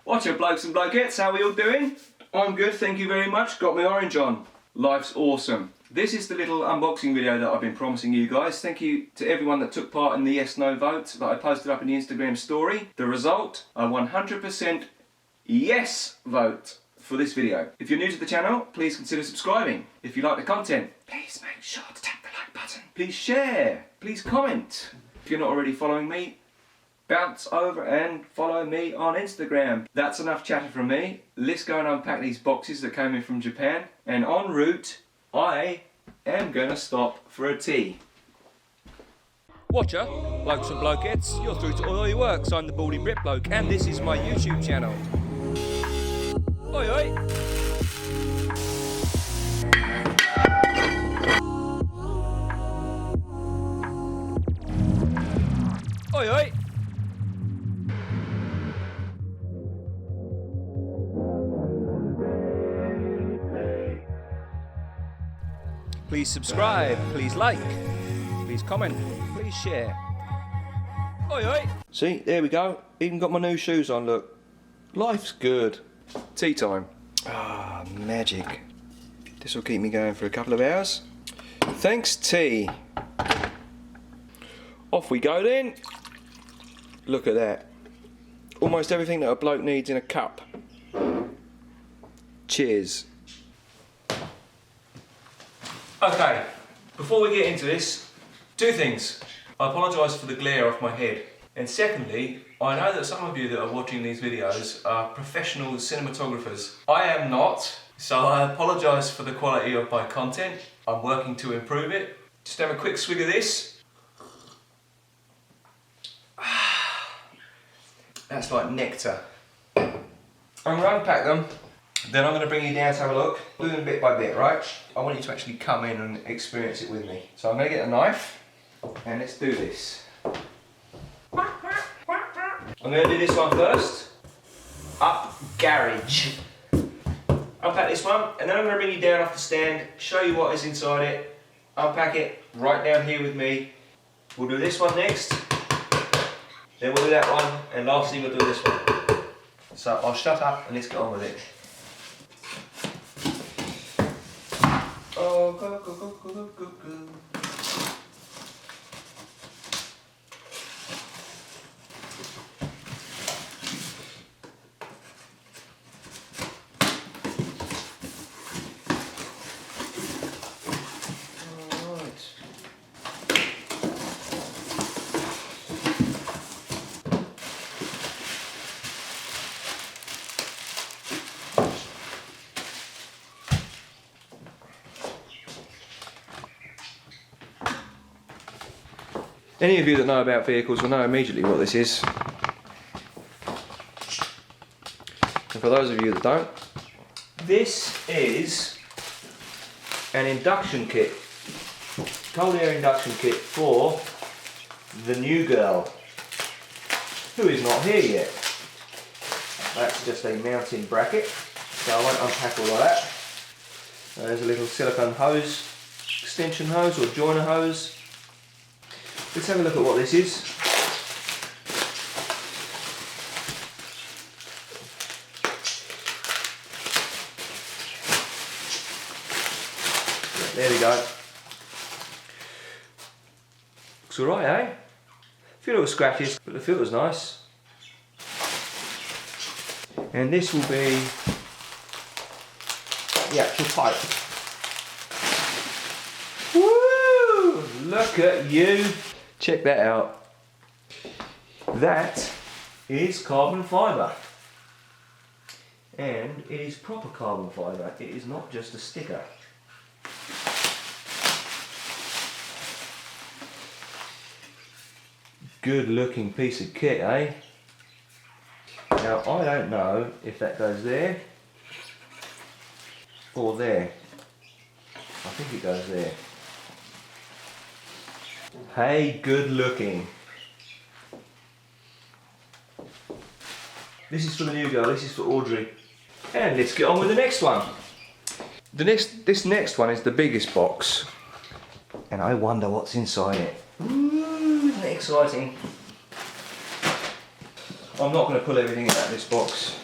What's up, blokes and blokettes? How are we all doing? I'm good, thank you very much. Got my orange on. Life's awesome. This is the little unboxing video that I've been promising you guys. Thank you to everyone that took part in the yes/no vote that I posted up in the Instagram story. The result, a 100% yes vote for this video. If you're new to the channel, please consider subscribing. If you like the content, please make sure to tap the like button. Please share, please comment. If you're not already following me, bounce over and follow me on Instagram. That's enough chatter from me. Let's go and unpack these boxes that came in from Japan. And en route, I am gonna stop for a tea. Watcher, blokes and blokettes, you're through to Oi Works. I'm the Baldy Brit bloke, and this is my YouTube channel. Oi oi! Oi oi! Please subscribe, please like, please comment, please share. Oi oi! See, there we go. Even got my new shoes on, look. Life's good. Tea time. Ah, magic. This will keep me going for a couple of hours. Thanks, tea. Off we go then. Look at that. Almost everything that a bloke needs in a cup. Cheers. Okay, before we get into this, two things. I apologise for the glare off my head. And secondly, I know that some of you that are watching these videos are professional cinematographers. I am not, so I apologise for the quality of my content. I'm working to improve it. Just have a quick swig of this. That's like nectar. I'm going to unpack them, then I'm going to bring you down to have a look. Do them bit by bit, right? I want you to actually come in and experience it with me. So I'm going to get a knife, and let's do this. I'm going to do this one first. Up garage. Unpack this one, and then I'm going to bring you down off the stand, show you what is inside it, unpack it right down here with me. We'll do this one next, then we'll do that one, and lastly we'll do this one. So I'll shut up and let's get on with it. Oh, go, go, go, go, go, go, go. Any of you that know about vehicles will know immediately what this is. And for those of you that don't, this is an induction kit. Cold air induction kit for the new girl, who is not here yet. That's just a mounting bracket, so I won't unpack all of that. There's a little silicone hose, extension hose or joiner hose. Let's have a look at what this is. There we go. Looks alright, eh? A few little scratches, but the filter's nice. And this will be the actual pipe. Woo! Look at you! Check that out. That is carbon fibre. And it is proper carbon fibre. It is not just a sticker. Good looking piece of kit, eh? Now I don't know if that goes there or there. I think it goes there. Hey, good looking. This is for the new girl, this is for Audrey. And let's get on with the next one. This next one is the biggest box. And I wonder what's inside it. Ooh, isn't it exciting? I'm not going to pull everything out of this box.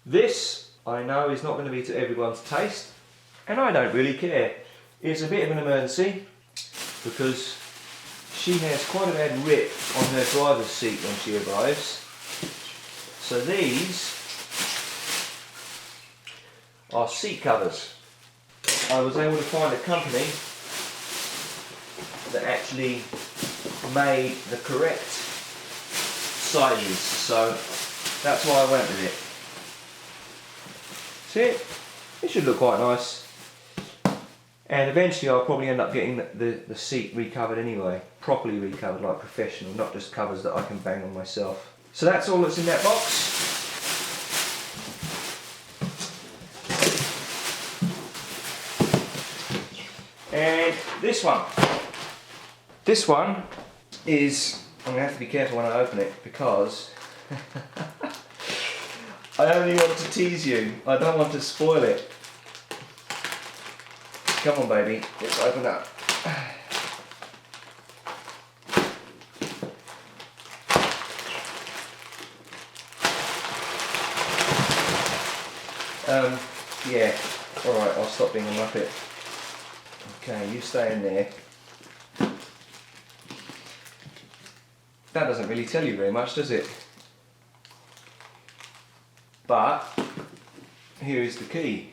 This, I know, is not going to be to everyone's taste, and I don't really care. It's a bit of an emergency because she has quite a bad rip on her driver's seat when she arrives. So these are seat covers. I was able to find a company that actually made the correct sizes, so that's why I went with it. See, it should look quite nice. And eventually I'll probably end up getting the seat recovered anyway, properly recovered, like professional, not just covers that I can bang on myself. So that's all that's in that box. And this one is, I'm going to have to be careful when I open it because I only want to tease you, I don't want to spoil it. Come on baby, let's open up. Yeah, alright, I'll stop being a muppet. Okay, you stay in there. That doesn't really tell you very much, does it? But here is the key.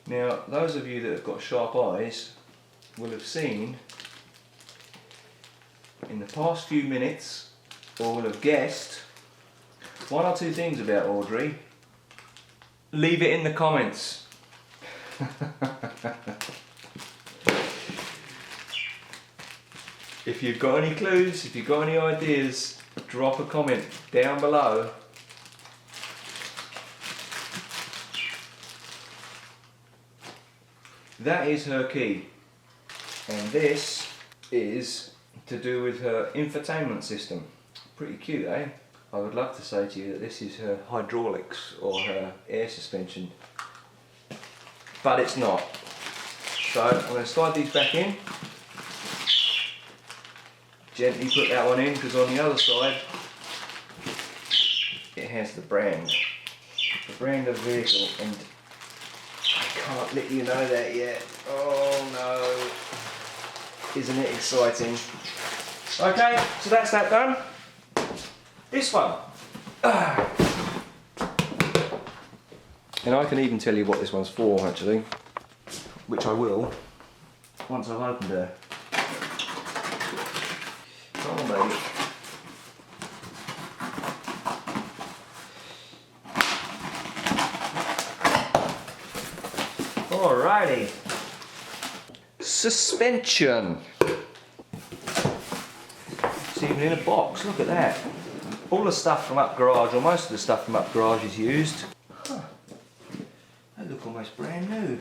Now, those of you that have got sharp eyes will have seen in the past few minutes, or will have guessed, one or two things about Audrey. Leave it in the comments. If you've got any clues, if you've got any ideas, drop a comment down below. That is her key, and this is to do with her infotainment system. Pretty cute, eh? I would love to say to you that this is her hydraulics or her air suspension, but it's not. So I'm going to slide these back in. Gently put that one in, because on the other side it has the brand of vehicle, and I can't let you know that yet. Oh no, isn't it exciting? Okay, so that's that done. This one. And I can even tell you what this one's for actually, which I will once I've opened her. Come on baby. Alrighty. Suspension. It's even in a box, look at that. All the stuff from up garage, or most of the stuff from up garage is used. Huh. They look almost brand new.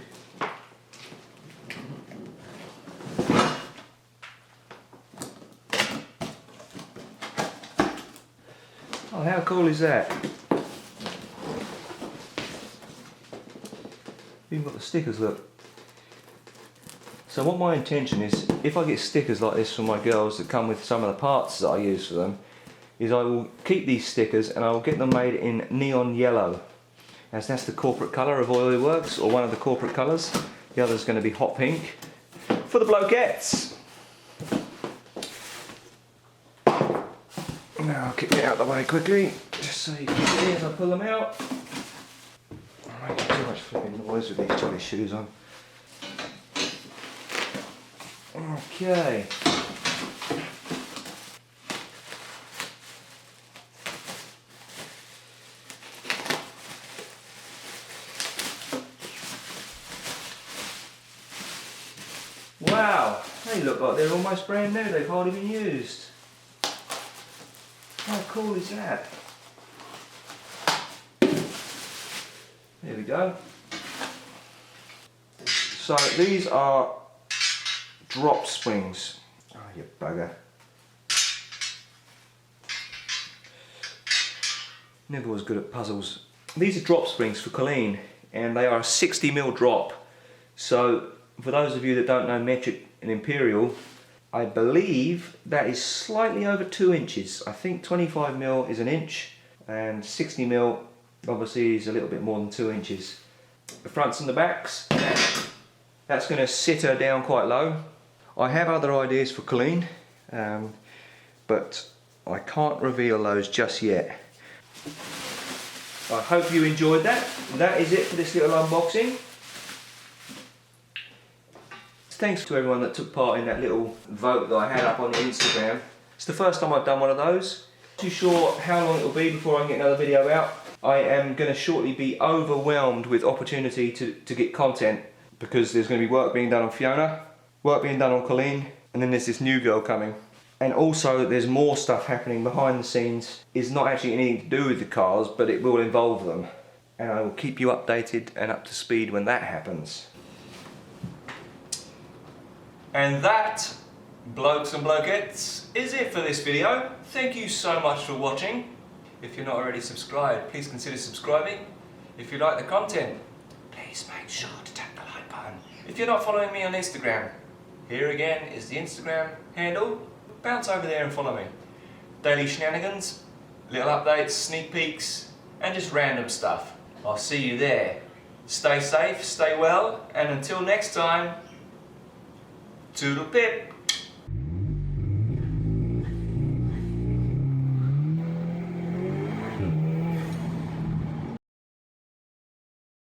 Oh, how cool is that? Even got the stickers, look. So what my intention is, if I get stickers like this from my girls that come with some of the parts that I use for them, is I will keep these stickers and I will get them made in neon yellow, as that's the corporate colour of Oil Works, or one of the corporate colours. The other is going to be hot pink for the blokettes. Now I'll kick it out of the way quickly, just so you can see as I pull them out. I'm making too much flipping noise with these jolly shoes on. Okay. Wow, they look like they're almost brand new, they've hardly been used. How cool is that? There we go. So these are drop springs. Oh, you bugger. Never was good at puzzles. These are drop springs for Colleen, and they are a 60mm drop. So for those of you that don't know metric and imperial, I believe that is slightly over 2 inches. I think 25mm is an inch and 60mm Obviously is a little bit more than 2 inches. The fronts and the backs, that's going to sit her down quite low. I have other ideas for Colleen, but I can't reveal those just yet. I hope you enjoyed that. That is it for this little unboxing. Thanks to everyone that took part in that little vote that I had up on Instagram. It's the first time I've done one of those. Not too sure how long it will be before I can get another video out. I am going to shortly be overwhelmed with opportunity to get content, because there's going to be work being done on Fiona, work being done on Colleen, and then there's this new girl coming. And also there's more stuff happening behind the scenes. It's not actually anything to do with the cars, but it will involve them. And I will keep you updated and up to speed when that happens. And that, blokes and blokettes, is it for this video. Thank you so much for watching. If you're not already subscribed, please consider subscribing. If you like the content, please make sure to tap the like button. If you're not following me on Instagram, here again is the Instagram handle. Bounce over there and follow me. Daily shenanigans, little updates, sneak peeks, and just random stuff. I'll see you there. Stay safe, stay well, and until next time, Toodle-pip.